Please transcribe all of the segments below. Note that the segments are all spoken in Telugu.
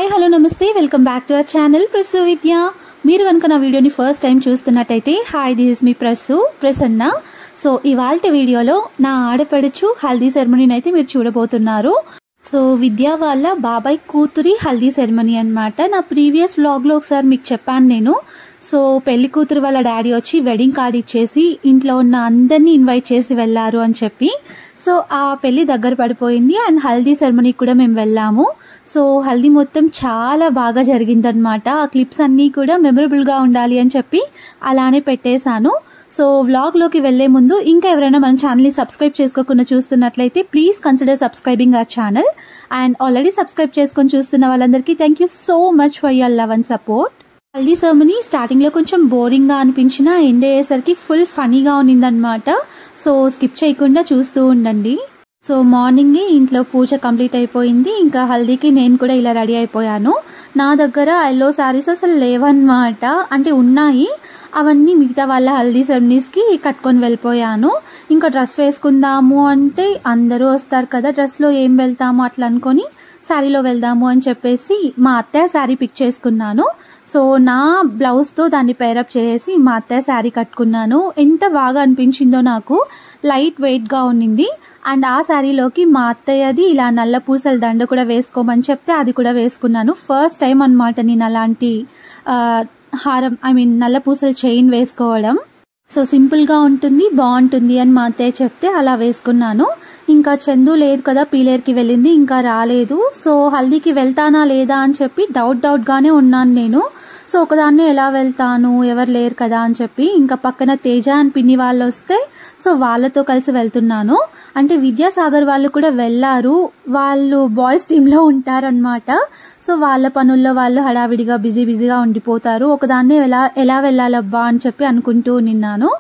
హాయ్ హలో నమస్తే welcome back to our channel Prasu Vidya. మీరు కనుక నా వీడియోని ఫస్ట్ టైం చూస్తున్నట్టయితే hi, this is me Prasanna. So ఇవాల్టి వీడియోలో నా ఆడపడుచు హల్దీ సెరమనీని అయితే మీరు చూడబోతున్నారు. సో విద్య వాళ్ళ బాబాయ్ కూతురి హల్దీ సెరమనీ అన్నమాట. నా ప్రీవియస్ వ్లాగ్లో ఒకసారి మీకు చెప్పాను నేను. సో పెళ్లి కూతురు వాళ్ళ డాడీ వచ్చి వెడ్డింగ్ కార్డ్ ఇచ్చేసి ఇంట్లో ఉన్న అందరినీ ఇన్వైట్ చేసి వెళ్ళారు అని చెప్పి. సో ఆ పెళ్లి దగ్గర పడిపోయింది అండ్ హల్దీ సెరమనీకి కూడా మేము వెళ్ళాము. సో హల్దీ మొత్తం చాలా బాగా జరిగిందనమాట. ఆ క్లిప్స్ అన్నీ కూడా మెమరబుల్గా ఉండాలి అని చెప్పి అలానే పెట్టేశాను. సో వ్లాగ్లోకి వెళ్లే ముందు ఇంకా ఎవరైనా మన ఛానల్ని సబ్స్క్రైబ్ చేసుకోకుండా చూస్తున్నట్లయితే please consider subscribing our channel. And already subscribe చేసుకొని చూస్తున్న వాళ్ళందరికీ thank you so much for your love and support. Haldi ceremony స్టార్టింగ్లో కొంచెం బోరింగ్గా అనిపించిన ఎండ్ అయ్యేసరికి ఫుల్ ఫనీగా ఉన్నిందనమాట. సో స్కిప్ చేయకుండా చూస్తూ ఉండండి. సో మార్నింగే ఇంట్లో పూజ కంప్లీట్ అయిపోయింది. ఇంకా హల్దీకి నేను కూడా ఇలా రెడీ అయిపోయాను. నా దగ్గర ఎల్లో శారీస్ అసలు లేవన్నమాట, అంటే ఉన్నాయి, అవన్నీ మిగతా వాళ్ళ హల్దీ సెరమనీస్కి కట్టుకొని వెళ్ళిపోయాను. ఇంకా డ్రెస్ వేసుకుందాము అంటే అందరూ వస్తారు కదా, డ్రెస్లో ఏం వెళ్తాము అట్లా అనుకొని శారీలో వెళ్దాము అని చెప్పేసి మా అత్తయ్య శారీ పిక్ చేసుకున్నాను. సో నా బ్లౌజ్తో దాన్ని పేరప్ చేసి మా అత్తయ్య శారీ కట్టుకున్నాను. ఎంత బాగా అనిపించిందో నాకు, లైట్ వెయిట్గా ఉన్నింది. అండ్ ఆ శారీలోకి మా అత్తయ్యది ఇలా నల్ల పూసల దండ కూడా వేసుకోమని చెప్తే అది కూడా వేసుకున్నాను. ఫస్ట్ టైం అనమాట నేను అలాంటి హారం, నల్ల పూసల చైన్ వేసుకోవడం. సో సింపుల్గా ఉంటుంది, బాగుంటుంది అని మా అత్తయ్య చెప్తే అలా వేసుకున్నాను. ఇంకా చందు లేదు కదా, పీలేరుకి వెళ్ళింది, ఇంకా రాలేదు. సో హల్దీకి వెళ్తానా లేదా అని చెప్పి డౌట్గానే ఉన్నాను నేను. సో ఒకదాన్నే ఎలా వెళ్తాను, ఎవరు లేరు కదా అని చెప్పి ఇంకా పక్కన తేజ అని పిన్ని వాళ్ళు వస్తే సో వాళ్ళతో కలిసి వెళ్తున్నాను. అంటే విద్యాసాగర్ వాళ్ళు కూడా వెళ్ళారు, వాళ్ళు బాయ్స్ టీంలో ఉంటారనమాట. సో వాళ్ళ పనుల్లో వాళ్ళు హడావిడిగా బిజీగా ఉండిపోతారు. ఒకదాన్నే ఎలా వెళ్ళాలబ్బా అని చెప్పి అనుకుంటూ నిన్నాను.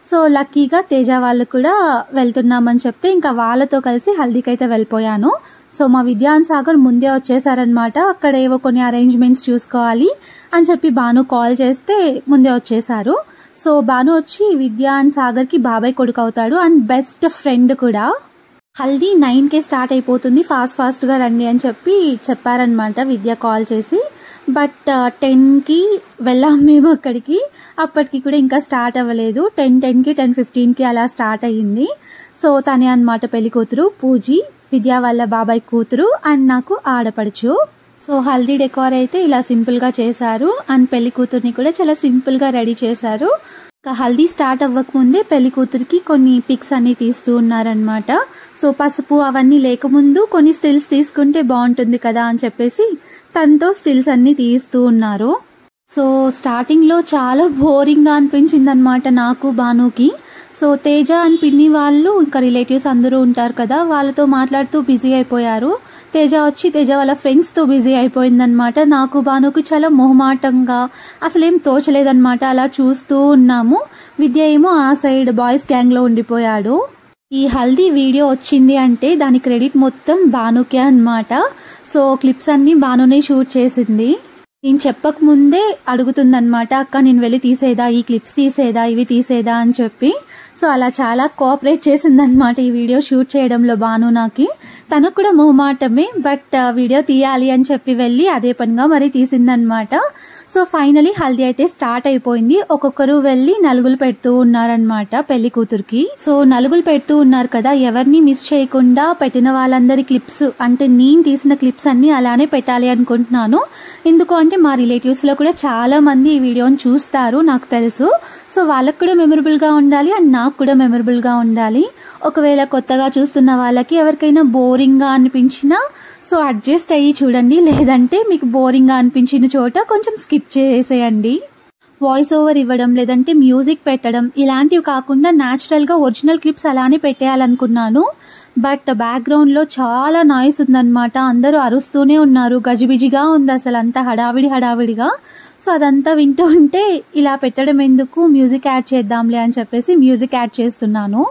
సో లక్కీగా తేజ వాళ్ళు కూడా వెళ్తున్నామని చెప్తే ఇంకా వాళ్ళతో కలిసి హల్దీకి అయితే వెళ్ళిపోయాను. సో మా విద్యాసాగర్ ముందే వచ్చేసారనమాట. అక్కడ ఏవో కొన్ని అరేంజ్మెంట్స్ చూసుకోవాలి అని చెప్పి భాను కాల్ చేస్తే ముందే వచ్చేసారు. సో భాను వచ్చి విద్యాసాగర్కి బాబాయ్ కొడుకు అవుతాడు అండ్ బెస్ట్ ఫ్రెండ్ కూడా. హల్దీ 9కే స్టార్ట్ అయిపోతుంది, ఫాస్ట్గా రండి అని చెప్పి చెప్పారనమాట విద్య కాల్ చేసి. బట్ 10కి వెళ్ళాం మేము అక్కడికి. అప్పటికి కూడా ఇంకా స్టార్ట్ అవ్వలేదు. 10:10కి 10:15కి అలా స్టార్ట్ అయ్యింది. సో తనే అనమాట పెళ్లి కూతురు పూజీ, విద్య వాళ్ళ బాబాయ్ కూతురు అండ్ నాకు ఆడపడుచు. సో హల్దీ డెకార్ అయితే ఇలా సింపుల్గా చేశారు అండ్ పెళ్లి కూతుర్ని కూడా చాలా సింపుల్గా రెడీ చేశారు. ఇంకా హల్దీ స్టార్ట్ అవ్వకముందే పెళ్లి కూతురికి కొన్ని పిక్స్ అన్ని తీస్తూ ఉన్నారనమాట. సో పసుపు అవన్నీ లేకముందు కొన్ని స్టిల్స్ తీసుకుంటే బాగుంటుంది కదా అని చెప్పేసి తనతో స్టిల్స్ అన్ని తీస్తూ ఉన్నారు. సో స్టార్టింగ్లో చాలా బోరింగ్గా అనిపించింది అనమాట నాకు, భానుకి. సో తేజ అండ్ పిన్ని వాళ్ళు ఇంకా రిలేటివ్స్ అందరూ ఉంటారు కదా, వాళ్ళతో మాట్లాడుతూ బిజీ అయిపోయారు. తేజ వచ్చి తేజ వాళ్ళ ఫ్రెండ్స్తో బిజీ అయిపోయిందనమాట. నాకు భానుకి చాలా మొహమాటంగా అసలేం తోచలేదనమాట. అలా చూస్తూ ఉన్నాము. విద్య ఏమో ఆ సైడ్ బాయ్స్ గ్యాంగ్లో ఉండిపోయాడు. ఈ హల్దీ వీడియో వచ్చింది అంటే దాని క్రెడిట్ మొత్తం భానుకే అనమాట. సో క్లిప్స్ అన్నీ భానునే షూట్ చేసింది. నేను చెప్పకముందే అడుగుతుందనమాట, అక్క నేను వెళ్ళి తీసేదా, ఈ క్లిప్స్ తీసేదా, ఇవి తీసేదా అని చెప్పి. సో అలా చాలా కోఆపరేట్ చేసిందనమాట ఈ వీడియో షూట్ చేయడంలో భాను. నాకు తనకు కూడా మొహమాటమే, బట్ వీడియో తీయాలి అని చెప్పి వెళ్ళి అదే పనిగా మరి తీసిందనమాట. సో ఫైనలీ హల్దీ అయితే స్టార్ట్ అయిపోయింది. ఒక్కొక్కరు వెళ్ళి నలుగులు పెడుతూ ఉన్నారనమాట పెళ్లి కూతురికి. సో నలుగులు పెడుతూ ఉన్నారు కదా, ఎవరిని మిస్ చేయకుండా పెట్టిన వాళ్ళందరి క్లిప్స్, అంటే నేను తీసిన క్లిప్స్ అన్ని అలానే పెట్టాలి అనుకుంటున్నాను. ఎందుకు అంటే మా రిలేటివ్స్లో కూడా చాలా మంది ఈ వీడియోని చూస్తారు నాకు తెలుసు. సో వాళ్ళకు కూడా మెమరబుల్గా ఉండాలి అండ్ నాకు కూడా మెమరబుల్గా ఉండాలి. ఒకవేళ కొత్తగా చూస్తున్న వాళ్ళకి ఎవరికైనా బోరింగ్గా అనిపించినా సో అడ్జస్ట్ అయ్యి చూడండి, లేదంటే మీకు బోరింగ్గా అనిపించిన చోట కొంచెం స్కిప్ చేసేయండి. వాయిస్ ఓవర్ ఇవ్వడం లేదంటే మ్యూజిక్ పెట్టడం ఇలాంటివి కాకుండా న్యాచురల్గా ఒరిజినల్ క్లిప్స్ అలానే పెట్టేయాలనుకున్నాను. బట్ బ్యాక్గ్రౌండ్లో చాలా నాయిస్ ఉందన్నమాట. అందరూ అరుస్తూనే ఉన్నారు, గజిబిజిగా ఉంది అసలు, అంతా హడావిడిగా. సో అదంతా వింటూ ఉంటే ఇలా పెట్టడం ఎందుకు, మ్యూజిక్ యాడ్ చేద్దాంలే అని చెప్పేసి మ్యూజిక్ యాడ్ చేస్తున్నాను.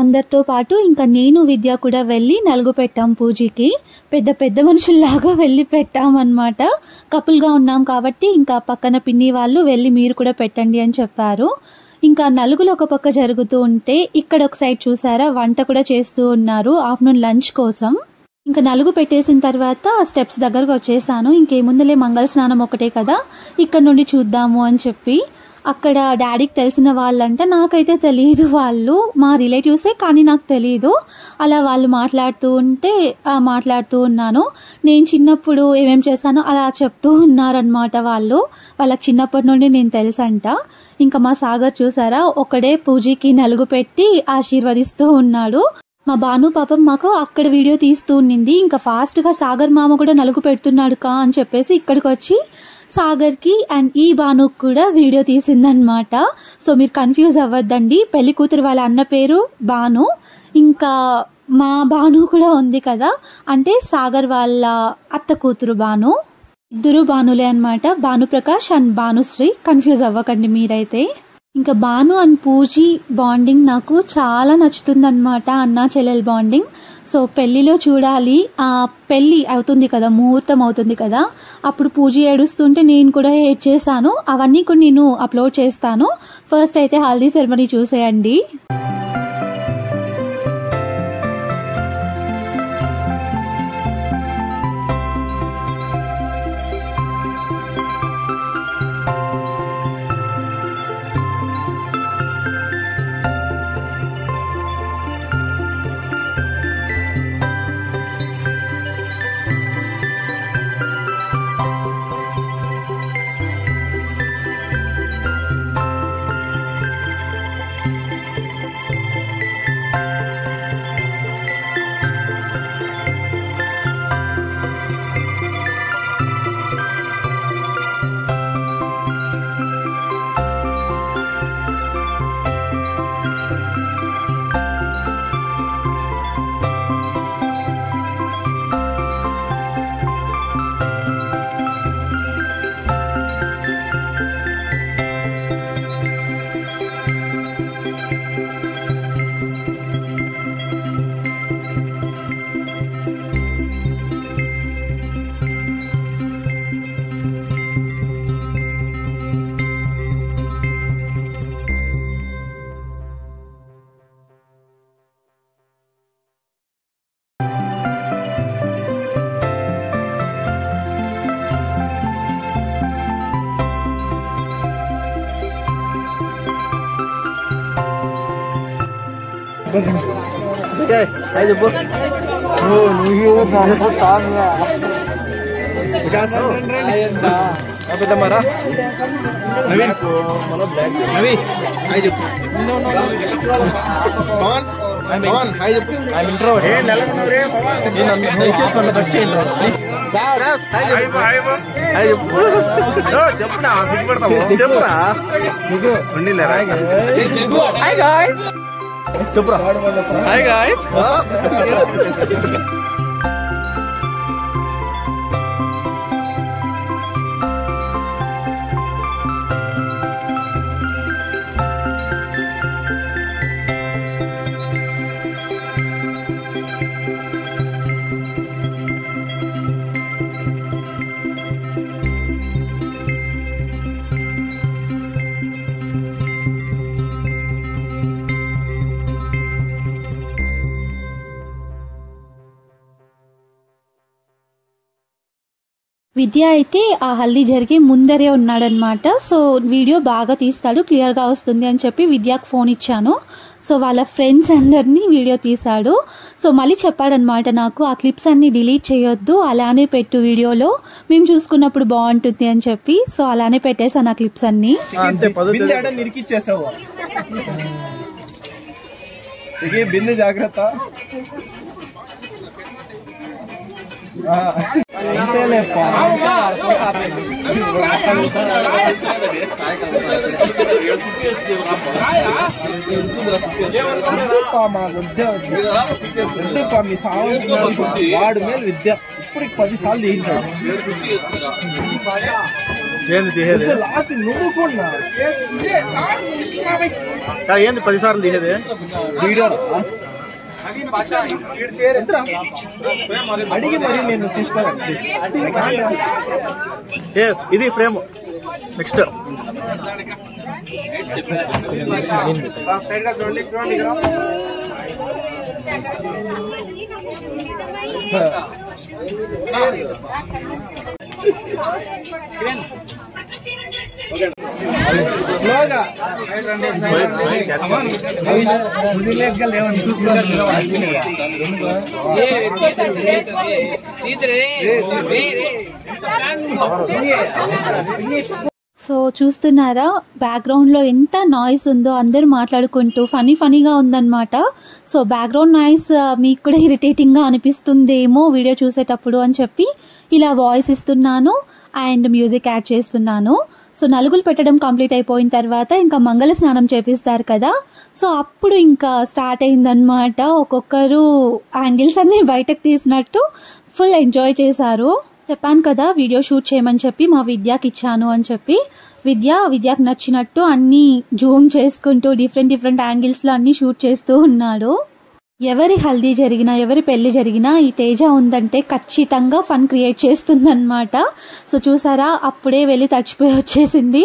అందరితో పాటు ఇంకా నేను విద్య కూడా వెళ్ళి నలుగు పెట్టాం పూజకి. పెద్ద పెద్ద మనుషుల్లాగా వెళ్ళి పెట్టామన్నమాట. కపుల్గా ఉన్నాం కాబట్టి ఇంకా పక్కన పిన్ని వాళ్ళు వెళ్ళి మీరు కూడా పెట్టండి అని చెప్పారు. ఇంకా నలుగులు ఒక పక్క జరుగుతూ ఉంటే ఇక్కడ ఒక సైడ్ చూసారా వంట కూడా చేస్తూ ఉన్నారు ఆఫ్టర్నూన్ లంచ్ కోసం. ఇంకా నలుగు పెట్టేసిన తర్వాత స్టెప్స్ దగ్గరకు వచ్చేసాను. ఇంకేముందులే మంగళ స్నానం ఒకటే కదా, ఇక్కడ నుండి చూద్దాము అని చెప్పి. అక్కడ డాడీకి తెలిసిన వాళ్ళంట, నాకైతే తెలియదు, వాళ్ళు మా రిలేటివ్సే కానీ నాకు తెలియదు. అలా వాళ్ళు మాట్లాడుతూ ఉంటే మాట్లాడుతూ ఉన్నాను. నేను చిన్నప్పుడు ఏమేం చేశానో అలా చెప్తూ ఉన్నారనమాట వాళ్ళు. వాళ్ళకి చిన్నప్పటి నుండి నేను తెలుసంట. ఇంకా మా సాగర్ చూసారా ఒకడే పూజకి నలుగు పెట్టి ఆశీర్వదిస్తూ ఉన్నాడు. మా భాను పాపం మాకు అక్కడ వీడియో తీస్తూ ఉండింది. ఇంకా ఫాస్ట్ గా సాగర్ మామ కూడా నలుగు పెడుతున్నాడు కా అని చెప్పేసి ఇక్కడికి వచ్చి సాగర్ కి అండ్ ఈ భానుకు కూడా వీడియో తీసిందనమాట. సో మీరు కన్ఫ్యూజ్ అవ్వద్దండి, పెళ్లి కూతురు వాళ్ళ అన్న పేరు భాను, ఇంకా మా భాను కూడా ఉంది కదా, అంటే సాగర్ వాళ్ళ అత్త కూతురు భాను. ఇద్దరు భానులే అనమాట, భానుప్రకాష్ అండ్ భానుశ్రీ. కన్ఫ్యూజ్ అవ్వకండి మీరైతే. ఇంకా భాను అండ్ పూజీ బాండింగ్ నాకు చాలా నచ్చుతుందన్నమాట, అన్నా చెల్లెల్ బాండింగ్. సో పెళ్లిలో చూడాలి, ఆ పెళ్లి అవుతుంది కదా, ముహూర్తం అవుతుంది కదా, అప్పుడు పూజీ ఏడుస్తుంటే నేను కూడా ఏడ్చేసాను. అవన్నీ కూడా నేను అప్లోడ్ చేస్తాను. ఫస్ట్ అయితే హల్దీ సెరమనీ చూసేయండి. Hai jemput. Apa kita marah? Navin, Navi, hai jemput. Pawan, Pawan, hai jemput. I'm introvert. Hey, Pawan. Ini choose mana baca intro. Please. Ras, hai jemput. Hai jemput. No, jemput dah. Sikit bertamu. Jemput dah. Juga. Ini lera. Hi guys. Chupra. Hi guys. విద్య అయితే ఆ హల్దీ జరిగే ముందరే ఉన్నాడనమాట. సో వీడియో బాగా తీస్తాడు, క్లియర్గా వస్తుంది అని చెప్పి విద్యకు ఫోన్ ఇచ్చాను. సో వాళ్ళ ఫ్రెండ్స్ అందరినీ వీడియో తీశాడు. సో మళ్ళీ చెప్పాడనమాట నాకు, ఆ క్లిప్స్ అన్ని డిలీట్ చేయొద్దు, అలానే పెట్టు వీడియోలో, మేము చూసుకున్నప్పుడు బాగుంటుంది అని చెప్పి. సో అలానే పెట్టేశాను ఆ క్లిప్స్ అన్ని. బిందు జాగ్రత్త. వాడు మేలు విద్య ఇప్పుడు 10 సార్లు ఏంది తీసేది లాస్ట్ నువ్వు కూడా ఏంది 10 సార్లు తీసేది వీడియో అడిగి మరి నేను తీసుకోవాలి. ఇది ఫ్రేమ్ నెక్స్ట్ స్లోగా సో చూస్తున్నారా బ్యాక్గ్రౌండ్ లో ఎంత నాయిస్ ఉందో, అందరూ మాట్లాడుకుంటూ ఫనీగా ఉందన్నమాట. సో బ్యాక్గ్రౌండ్ నాయిస్ మీకు కూడా ఇరిటేటింగ్ గా అనిపిస్తుందేమో వీడియో చూసేటప్పుడు అని చెప్పి ఇలా వాయిస్ ఇస్తున్నాను అండ్ మ్యూజిక్ యాడ్ చేస్తున్నాను. సో నలుగులు పెట్టడం కంప్లీట్ అయిపోయిన తర్వాత ఇంకా మంగళ స్నానం చేపిస్తారు కదా, సో అప్పుడు ఇంకా స్టార్ట్ అయిందనమాట. ఒక్కొక్కరు యాంగిల్స్ అన్ని బయటకు తీసినట్టు ఫుల్ ఎంజాయ్ చేశారు. చెప్పాను కదా వీడియో షూట్ చేయమని చెప్పి మా విద్యాకి ఇచ్చాను అని చెప్పి, విద్యాకి నచ్చినట్టు అన్ని జూమ్ చేసుకుంటూ డిఫరెంట్ యాంగిల్స్ లో అన్ని షూట్ చేస్తూ ఉన్నాడు. ఎవరి హల్దీ జరిగినా ఎవరి పెళ్లి జరిగినా ఈ తేజ ఉందంటే ఖచ్చితంగా ఫన్ క్రియేట్ చేస్తుందన్నమాట. సో చూసారా అప్పుడే వెళ్ళి తడిచిపోయి వచ్చేసింది.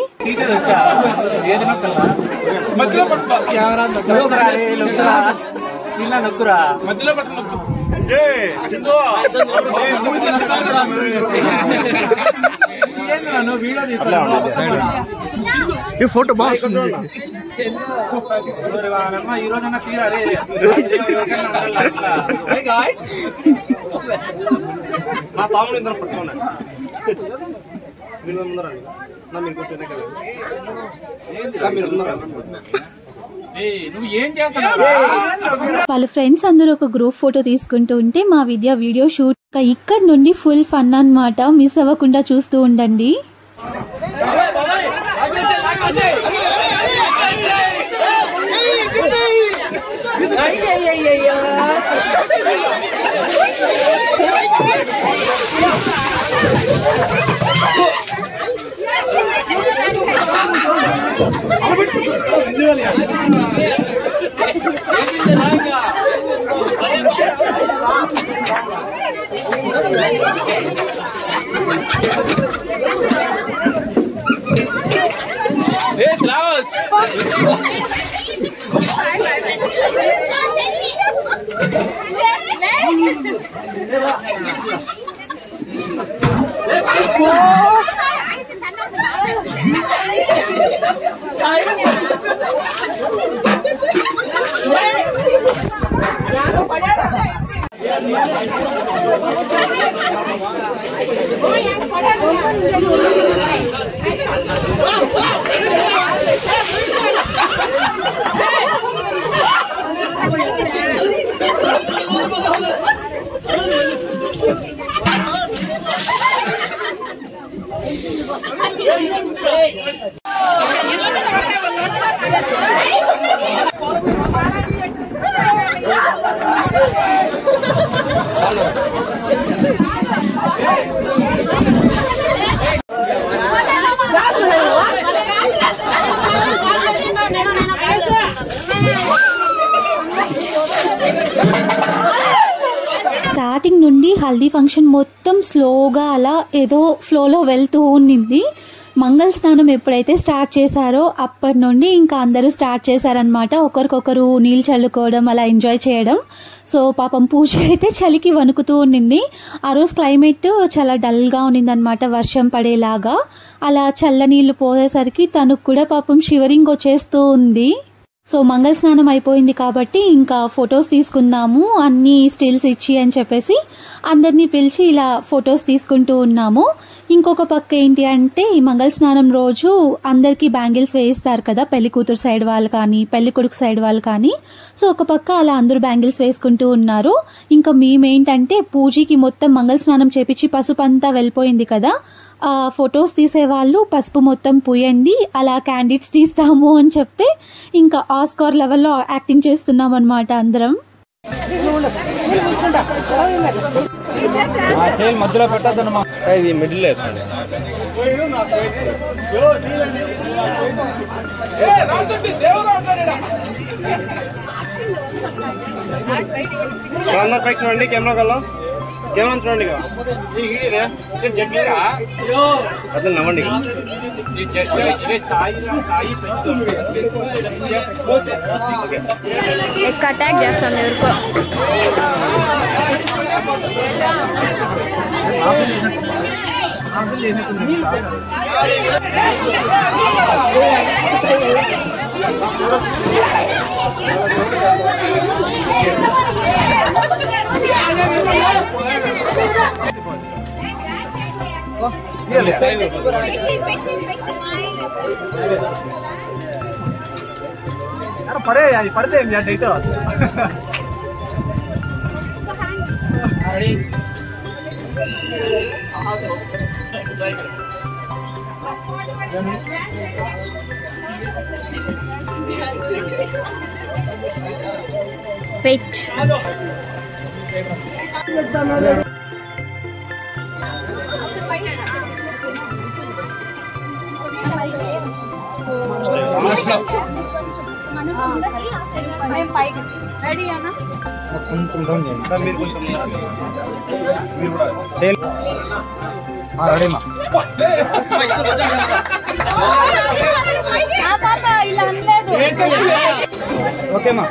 ఈ ఫోటో బాగుంది. మా పాములు ఇందరూ పట్టుకున్నాను. వాళ్ళ ఫ్రెండ్స్ అందరూ ఒక గ్రూప్ ఫోటో తీసుకుంటూ ఉంటే మా విద్య వీడియో షూట్ ఇక్కడ నుండి ఫుల్ ఫన్ అన్నమాట. మిస్ అవ్వకుండా చూస్తూ ఉండండి. స్టార్టింగ్ నుండి హల్దీ ఫంక్షన్ మొత్తం స్లోగా అలా ఏదో ఫ్లోలో వెళ్తూ ఉండింది. మంగళ స్నానం ఎప్పుడైతే స్టార్ట్ చేశారో అప్పటి నుండి ఇంకా అందరూ స్టార్ట్ చేశారనమాట. ఒకరికొకరు నీళ్ళు చల్లుకోవడం, అలా ఎంజాయ్ చేయడం. సో పాపం పూజ అయితే చలికి వణుకుతూ ఉండింది. ఆ రోజు క్లైమేట్ చాలా డల్గా ఉండింది అనమాట, వర్షం పడేలాగా. అలా చల్ల నీళ్లు పోసేసరికి తనకు కూడా పాపం షివరింగ్ వచ్చేస్తూ ఉంది. సో మంగళ స్నానం అయిపోయింది కాబట్టి ఇంకా ఫొటోస్ తీసుకుందాము అన్ని స్టిల్స్ ఇచ్చి అని చెప్పేసి అందరినీ పిలిచి ఇలా ఫొటోస్ తీసుకుంటూ ఉన్నాము. ఇంకొక పక్క ఏంటి అంటే ఈ మంగళ స్నానం రోజు అందరికీ బ్యాంగిల్స్ వేయిస్తారు కదా, పెళ్లి కూతురు సైడ్ వాళ్ళు కానీ పెళ్లి కొడుకు సైడ్ వాళ్ళు కానీ. సో ఒక పక్క అలా అందరూ బ్యాంగిల్స్ వేసుకుంటూ ఉన్నారు. ఇంకా మేమేంటంటే పూజకి మొత్తం మంగళ స్నానం చేపించి పసుపు అంతా వెళ్ళిపోయింది కదా, ఫొటోస్ తీసేవాళ్ళు పసుపు మొత్తం పూయండి, అలా క్యాండిడేట్స్ తీస్తాము అని చెప్తే ఇంకా ఆస్కార్ లెవెల్లో యాక్టింగ్ చేస్తున్నాం అనమాట అందరం. చేయి మధ్యలో పెట్టద్దన్నమా. ఇది మిడిల్ వేసుకోండి. అందరు పైకి చూడండి, కెమెరా కల్లా కెమెరా చూడండి. అదే నవ్వండి. ఎక్కువ అటాక్ చేస్తాను ఎవరికో. పడే అది పడితే డైట్ వెయిట్. కొంచెం డౌన్ చేయండి. మీరు కొంచెం రెడీమా. ఓకేమా.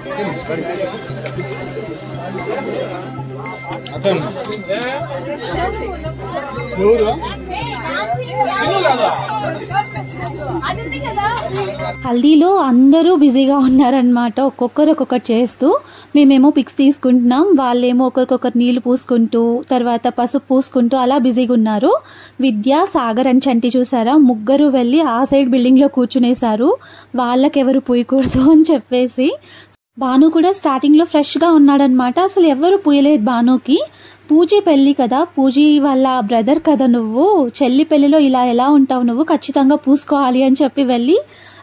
హల్దీలో అందరూ బిజీగా ఉన్నారనమాట. ఒక్కొక్కటి చేస్తూ మేమేమో పిక్స్ తీసుకుంటున్నాం, వాళ్ళేమో ఒకరికొకరు నీళ్లు పూసుకుంటూ తర్వాత పసుపు పూసుకుంటూ అలా బిజీగా ఉన్నారు. విద్య, సాగర్ అని చంటి చూసారా, ముగ్గురు వెళ్ళి ఆ సైడ్ బిల్డింగ్ లో కూర్చునేశారు. వాళ్ళకెవరు పూయకూడదు అని చెప్పేసి. భాను కూడా స్టార్టింగ్ లో ఫ్రెష్ గా ఉన్నాడనమాట. అసలు ఎవరు పూయలేదు భానుకి. పూజీ పెళ్లి కదా, పూజీ వాళ్ళ బ్రదర్ కదా నువ్వు, చెల్లి పెళ్లిలో ఇలా ఎలా ఉంటావు నువ్వు, ఖచ్చితంగా పూసుకోవాలి అని చెప్పి వెళ్ళి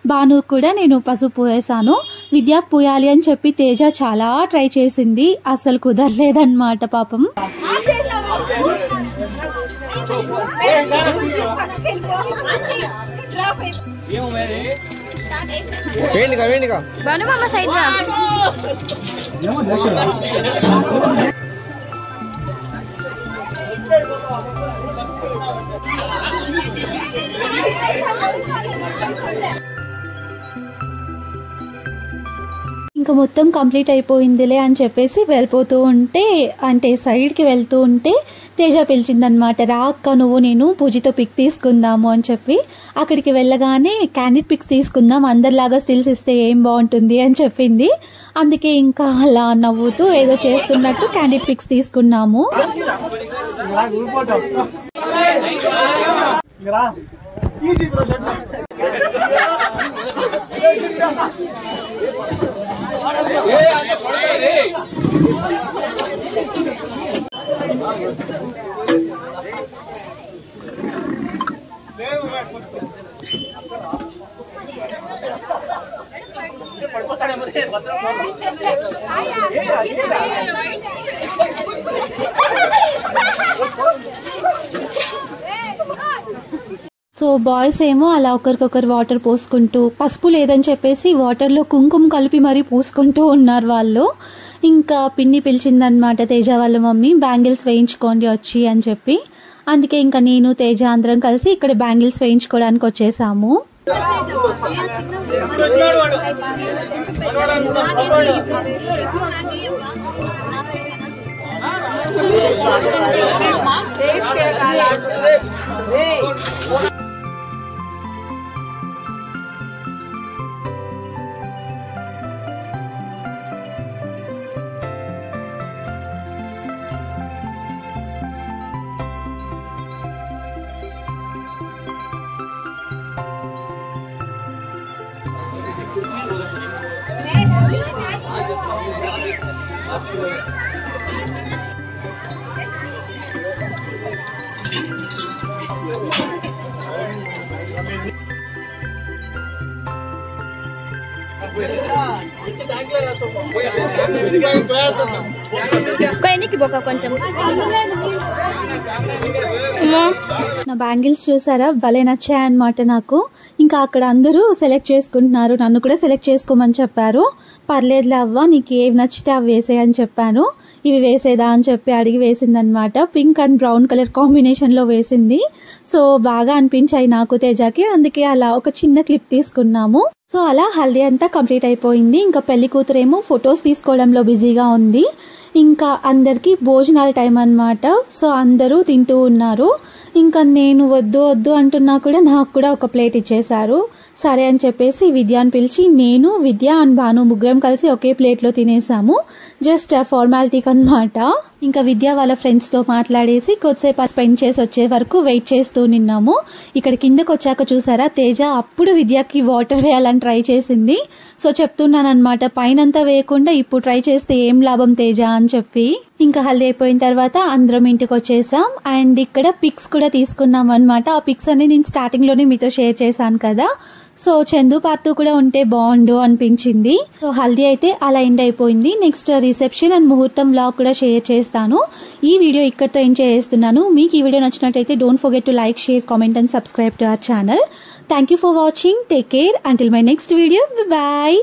భాను కూడా నేను పసుపు పూయేశాను. విద్యకు పూయాలి అని చెప్పి తేజ చాలా ట్రై చేసింది, అసలు కుదరలేదన్నమాట పాపం. సైడ్ రా. ఇంకా మొత్తం కంప్లీట్ అయిపోయిందిలే అని చెప్పేసి వెళ్ళిపోతూ ఉంటే, అంటే సైడ్కి వెళ్తూ ఉంటే తేజ పిలిచిందనమాట, రా అక్క నువ్వు నేను పూజతో పిక్ తీసుకుందాము అని చెప్పి. అక్కడికి వెళ్ళగానే క్యాండిడ్ పిక్స్ తీసుకుందాం, అందరిలాగా స్టిల్స్ ఇస్తే ఏం బాగుంటుంది అని చెప్పింది. అందుకే ఇంకా అలా నవ్వుతూ ఏదో చేస్తున్నట్టు క్యాండిడ్ పిక్స్ తీసుకున్నాము. సో బాయ్స్ ఏమో అలా ఒకరికొకరు వాటర్ పోసుకుంటూ, పసుపు లేదని చెప్పేసి వాటర్లో కుంకుమ కలిపి మరీ పూసుకుంటూ ఉన్నారు వాళ్ళు. ఇంకా పిన్ని పిలిచిందనమాట తేజ వాళ్ళ మమ్మీ, బ్యాంగిల్స్ వేయించుకోండి వచ్చి అని చెప్పి. అందుకే ఇంకా నేను తేజ అందరం కలిసి ఇక్కడ బ్యాంగిల్స్ వేయించుకోవడానికి వచ్చేసాము. వెనక్కి పోక కొంచెం. నా బ్యాంగిల్స్ చూసారా, భలే నచ్చాయి అన్నమాట నాకు. ఇంకా అక్కడ అందరూ సెలెక్ట్ చేసుకుంటున్నారు, నన్ను కూడా సెలెక్ట్ చేసుకోమని చెప్పారు. పర్లేదులే అవ్వ, నీకు ఏవి నచ్చితే అవి వేసేయని చెప్పాను. ఇవి వేసేదా అని చెప్పి అడిగి వేసిందనమాట. పింక్ అండ్ బ్రౌన్ కలర్ కాంబినేషన్లో వేసింది. సో బాగా అనిపించాయి నాకు తేజాకి, అందుకే అలా ఒక చిన్న క్లిప్ తీసుకున్నాము. సో అలా హల్దీ అంతా కంప్లీట్ అయిపోయింది. ఇంకా పెళ్లి కూతురేమో ఫొటోస్ తీసుకోవడంలో బిజీగా ఉంది. ఇంకా అందరికీ భోజనాల టైం అన్నమాట. సో అందరూ తింటూ ఉన్నారు. ఇంకా నేను వద్దు వద్దు అంటున్నా కూడా నాకు కూడా ఒక ప్లేట్ ఇచ్చేశారు. సరే అని చెప్పేసి విద్యాని పిలిచి నేను, విద్య అండ్ భాను ముగ్గురం కలిసి ఒకే ప్లేట్లో తినేసాము. జస్ట్ ఫార్మాలిటీకి అన్నమాట. ఇంకా విద్య వాళ్ళ ఫ్రెండ్స్తో మాట్లాడేసి కొద్దిసేపు స్పెండ్ చేసి వచ్చే వరకు వెయిట్ చేస్తూ నిన్నాము. ఇక్కడ కిందకు వచ్చాక చూసారా, తేజ అప్పుడు విద్యకి వాటర్ వేయాలని ట్రై చేసింది. సో చెప్తున్నాను అనమాట, పైనంతా వేయకుండా ఇప్పుడు ట్రై చేస్తే ఏం లాభం తేజ అని చెప్పి. ఇంకా హల్దీ అయిపోయిన తర్వాత అందరం ఇంటికి వచ్చేసాం. అండ్ ఇక్కడ పిక్స్ కూడా తీసుకున్నాం అనమాట. ఆ పిక్స్ అన్ని నేను స్టార్టింగ్ లోనే మీతో షేర్ చేశాను కదా. సో చందు పార్తు కూడా ఉంటే బాగుండు అనిపించింది. సో హల్దీ అయితే అలా ఎండ్ అయిపోయింది. నెక్స్ట్ రిసెప్షన్ అండ్ ముహూర్తం వ్లాగ్ కూడా షేర్ చేస్తాను. ఈ వీడియో ఇక్కడితో ఎంజాయ్ చేస్తున్నాను. మీకు ఈ వీడియో నచ్చినట్టయితే don't forget to like, share, comment and subscribe to our channel. Thank you for watching. Take care. Until my next video. Bye.